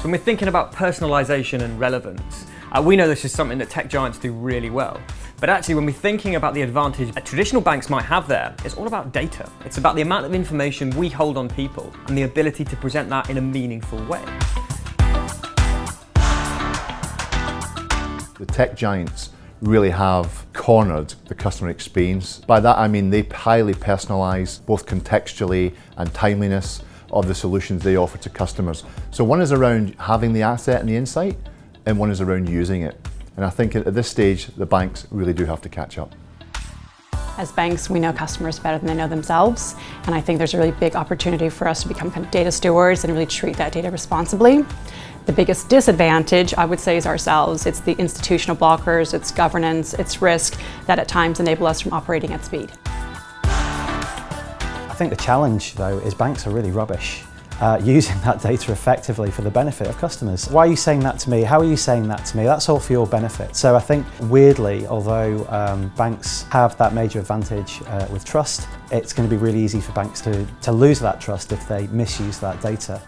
So when we're thinking about personalisation and relevance, we know this is something that tech giants do really well. But actually, when we're thinking about the advantage that traditional banks might have there, it's all about data. It's about the amount of information we hold on people and the ability to present that in a meaningful way. The tech giants really have cornered the customer experience. By that I mean they highly personalise both contextually and timeliness of the solutions they offer to customers. So one is around having the asset and the insight, and one is around using it. And I think at this stage, the banks really do have to catch up. As banks, we know customers better than they know themselves, and I think there's a really big opportunity for us to become kind of data stewards and really treat that data responsibly. The biggest disadvantage, I would say, is ourselves. It's the institutional blockers, it's governance, it's risk that at times enable us from operating at speed. I think the challenge, though, is banks are really rubbish using that data effectively for the benefit of customers. Why are you saying that to me? How are you saying that to me? That's all for your benefit. So I think, weirdly, although banks have that major advantage with trust, it's going to be really easy for banks to lose that trust if they misuse that data.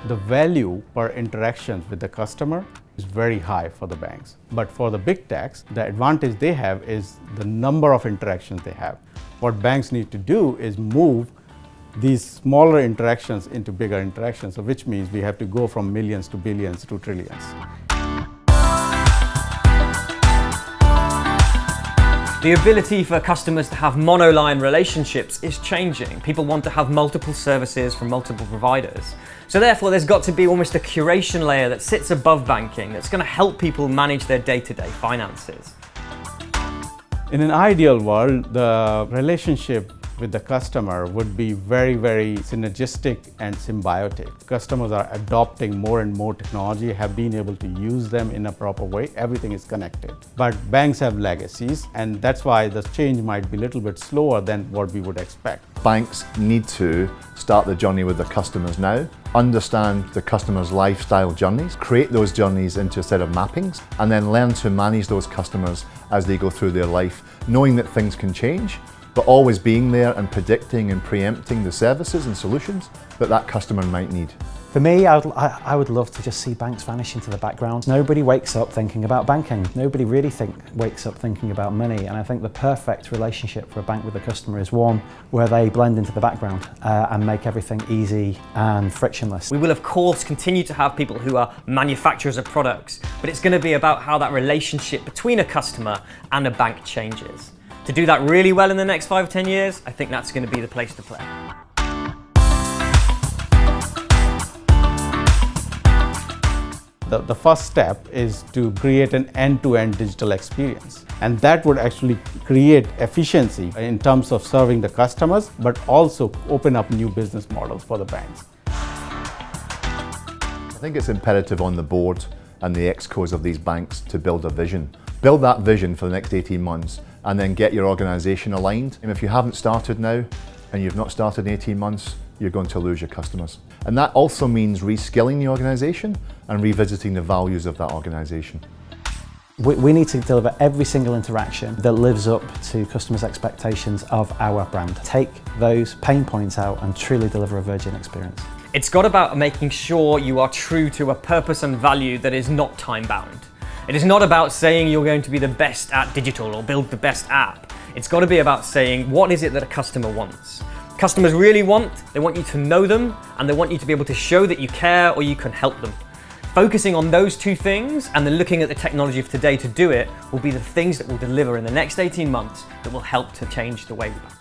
The value per interaction with the customer is very high for the banks. But for the big techs, the advantage they have is the number of interactions they have. What banks need to do is move these smaller interactions into bigger interactions, so which means we have to go from millions to billions to trillions. The ability for customers to have monoline relationships is changing. People want to have multiple services from multiple providers. So therefore, there's got to be almost a curation layer that sits above banking that's going to help people manage their day-to-day finances. In an ideal world, the relationship with the customer would be very, very synergistic and symbiotic. Customers are adopting more and more technology, have been able to use them in a proper way. Everything is connected. But banks have legacies, and that's why the change might be a little bit slower than what we would expect. Banks need to start the journey with their customers now, understand the customer's lifestyle journeys, create those journeys into a set of mappings, and then learn to manage those customers as they go through their life, knowing that things can change, but always being there and predicting and preempting the services and solutions that customer might need. For me, I would love to just see banks vanish into the background. Nobody wakes up thinking about banking. Nobody really wakes up thinking about money. And I think the perfect relationship for a bank with a customer is one where they blend into the background and make everything easy and frictionless. We will, of course, continue to have people who are manufacturers of products, but it's going to be about how that relationship between a customer and a bank changes. To do that really well in the next 5 or 10 years, I think that's going to be the place to play. The first step is to create an end-to-end digital experience. And that would actually create efficiency in terms of serving the customers, but also open up new business models for the banks. I think it's imperative on the board and the excos of these banks to build a vision. Build that vision for the next 18 months and then get your organisation aligned. And if you haven't started now and you've not started in 18 months, you're going to lose your customers. And that also means reskilling the organisation and revisiting the values of that organisation. We need to deliver every single interaction that lives up to customers' expectations of our brand. Take those pain points out and truly deliver a Virgin experience. It's got about making sure you are true to a purpose and value that is not time-bound. It is not about saying you're going to be the best at digital or build the best app. It's got to be about saying, what is it that a customer wants? Customers really they want you to know them, and they want you to be able to show that you care or you can help them. Focusing on those two things and then looking at the technology of today to do it will be the things that will deliver in the next 18 months that will help to change the way we bank.